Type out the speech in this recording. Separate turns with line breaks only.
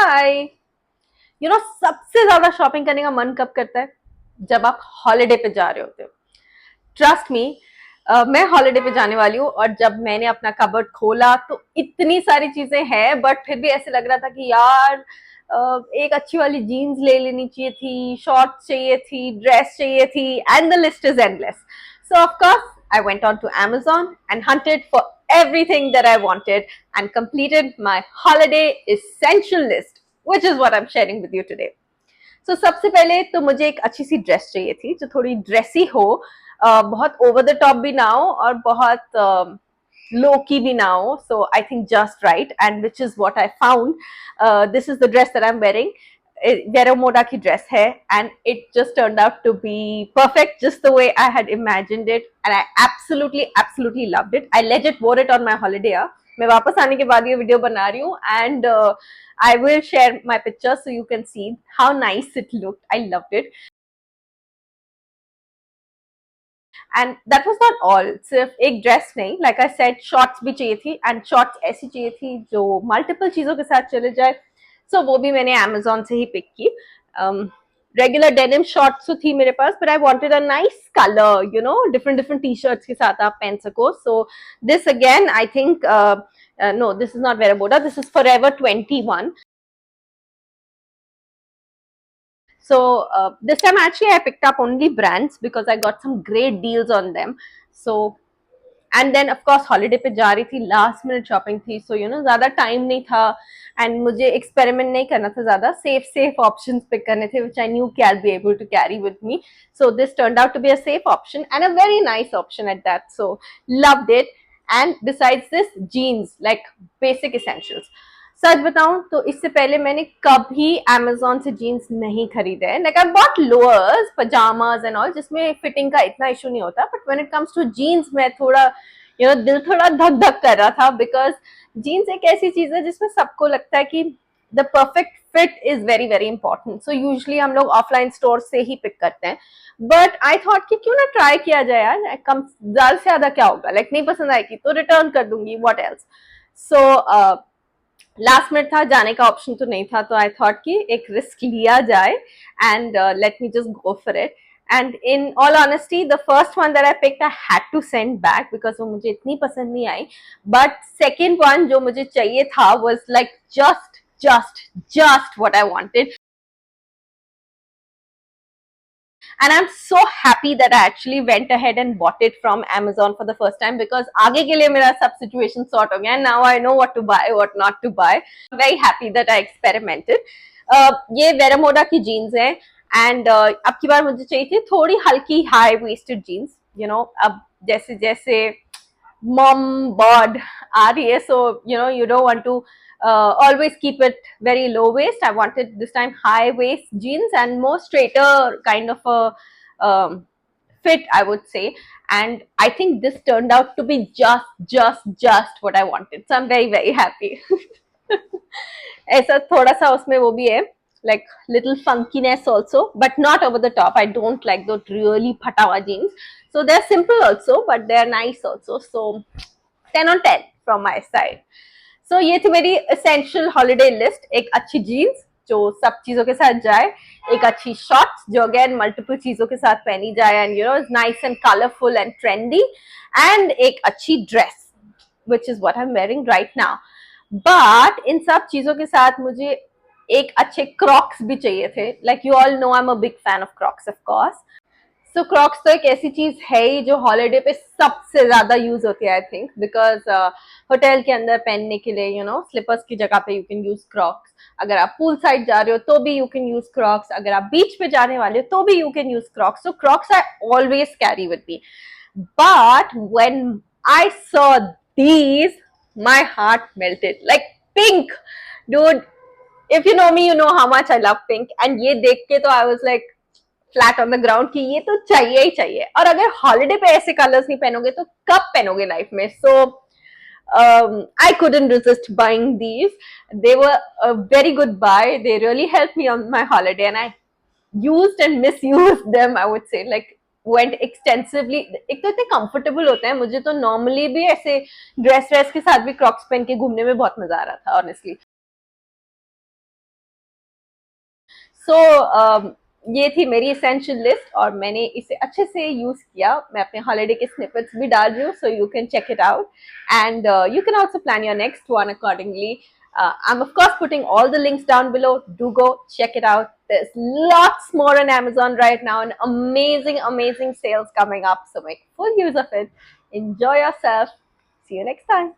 हाय। सबसे ज्यादा शॉपिंग करने का मन कब करता है? जब आप हॉलिडे पे जा रहे होते हो। ट्रस्ट मी, मैं हॉलिडे पे जाने वाली हूँ और जब मैंने अपना कबर्ड खोला तो इतनी सारी चीजें हैं, बट फिर भी ऐसे लग रहा था कि यार एक अच्छी वाली जीन्स ले लेनी चाहिए थी, शॉर्ट्स चाहिए थी, ड्रेस चाहिए थी, and the list is endless. So of course, I went on to Amazon and hunted for everything that I wanted and completed my holiday essential list, which is what I'm sharing with you today. So सबसे पहले तो मुझे एक अच्छी सी dress चाहिए थी जो थोड़ी ड्रेसी हो, बहुत ओवर द टॉप भी ना हो और बहुत low key भी ना हो. So I think just right, and which is what I found. This is the dress that I'm wearing. Vero Moda की ड्रेस है and it just turned out to be perfect, just the way I had imagined it, and I absolutely loved it. I legit wore it on my holiday. मैं वापस आने के बाद ये video बना रही हूँ and I will share my picture so you can see how nice it looked. I loved it. And that was not all, सिर्फ एक ड्रेस नहीं, लाइक आई सेड शॉर्ट्स भी चाहिए थी एंड शॉर्ट्स ऐसी चाहिए थी जो मल्टीपल चीजों के साथ चले जाए. सो वो भी मैंने अमेजोन से ही पिक की. रेगुलर डेनिम शॉर्ट्स तो थी मेरे पास, but I wanted a nice colour, different different T shirts के साथ आप पहन सको. So this again I think, no, this is not Vera Boda, this is Forever 21. So this time actually I picked up only brands because I got some great deals on them. So and then of course holiday पे जा रही थी, last minute shopping थी, सो ज्यादा time नहीं था and मुझे experiment नहीं करना था, ज्यादा सेफ ऑप्शंस पिक करने थे व्हिच आई न्यू कि I be able to carry with me. So this turned out to be a safe option and a very nice option at that. So loved it. And besides this, jeans, like basic essentials. सच बताऊं तो इससे पहले मैंने कभी Amazon से jeans नहीं खरीदे हैं. Like I bought lowers, pyjamas and all, जिसमें फिटिंग का इतना इशू नहीं होता, but when it comes to jeans मैं थोड़ा दिल थोड़ा धक धक कर रहा था, बिकॉज जीन्स एक ऐसी चीज है जिसमें सबको लगता है कि the perfect fit is very very important. So usually हम लोग ऑफलाइन स्टोर से ही पिक करते हैं, बट आई थॉट कि क्यों ना ट्राई किया जाए यार, कम ज्यादा से ज्यादा क्या होगा, लाइक नहीं पसंद आएगी तो रिटर्न कर दूंगी, what else. So last minute था, जाने का ऑप्शन तो नहीं था, तो आई थॉट कि एक रिस्क लिया जाए and let me just go for it. And in all honesty the first one that I picked I had to send back because वो मुझे इतनी पसंद नहीं आई. बट सेकेंड वन जो मुझे चाहिए था was like just what I wanted. And I'm so happy that I actually went ahead and bought it from Amazon for the first time because आगे के लिए मेरा सब situation sort हो गया. Now I know what to buy, what not to buy. I'm very happy that I experimented. ये वेरामोडा की jeans है एंड अब की बार मुझे चाहिए थी थोड़ी हल्की हाई वेस्टेड जीन्स. अब जैसे जैसे mom bod आ रही है, so you don't want to always keep it very low waist. I wanted this time high waist jeans and more straighter kind of a fit, I would say. And I think this turned out to be just what I wanted. So I'm very very happy. ऐसा थोड़ा सा उसमें वो भी है, like little funkiness also, but not over the top. I don't like those really phatawa jeans. So they're simple also, but they're nice also. So 10 on 10 from my side. So ये थी मेरी essential holiday list. एक अच्छी jeans जो सब चीजों के साथ जाए, एक अच्छी shorts जो again multiple चीजों के साथ पहनी जाए and is nice and colorful and trendy, and एक अच्छी dress which is what I'm wearing right now. But इन सब चीजों के साथ मुझे एक अच्छे क्रॉक्स भी चाहिए थे. Like you all know I am a big fan of Crocs of course. So Crocs तो एक ऐसी चीज है ही जो हॉलीडे पे सबसे ज्यादा यूज होती है, आई थिंक, बिकॉज होटल के अंदर पहनने के लिए स्लीपर्स की जगह पे यू कैन यूज क्रॉक्स. अगर आप पूल साइड जा रहे हो तो भी यू कैन यूज क्रॉक्स. अगर आप बीच पे जाने वाले हो तो भी you can use Crocs. So Crocs I always carry with me. But when I saw these, my heart melted. Like pink, dude, if you know me, you know how much I love pink. And ये देख के तो I was like flat on the ground कि ये तो चाहिए ही चाहिए. और अगर हॉलिडे पे ऐसे कलर्स नहीं पहनोगे तो कब पहनोगे लाइफ में? So I couldn't resist buying these. They were a very good buy. They really helped me on my holiday, and I used and misused them, I would say. Like went extensively. एक तो इतने comfortable होते हैं, मुझे तो normally भी ऐसे dress के साथ भी क्रॉक्स पहन के घूमने में बहुत मजा आ रहा था, ऑनेस्टली. सो ये थी मेरी एसेंशियल लिस्ट और मैंने इसे अच्छे से यूज किया. मैं अपने हॉलीडे के स्निपेट्स भी डाल रही हूँ, so you can check it out and you can also plan your next one accordingly. I'm of course putting all the links down below. Do go check it out. There's lots more on Amazon right now and amazing, amazing sales coming up. So make full use of it. Enjoy yourself. See you next time.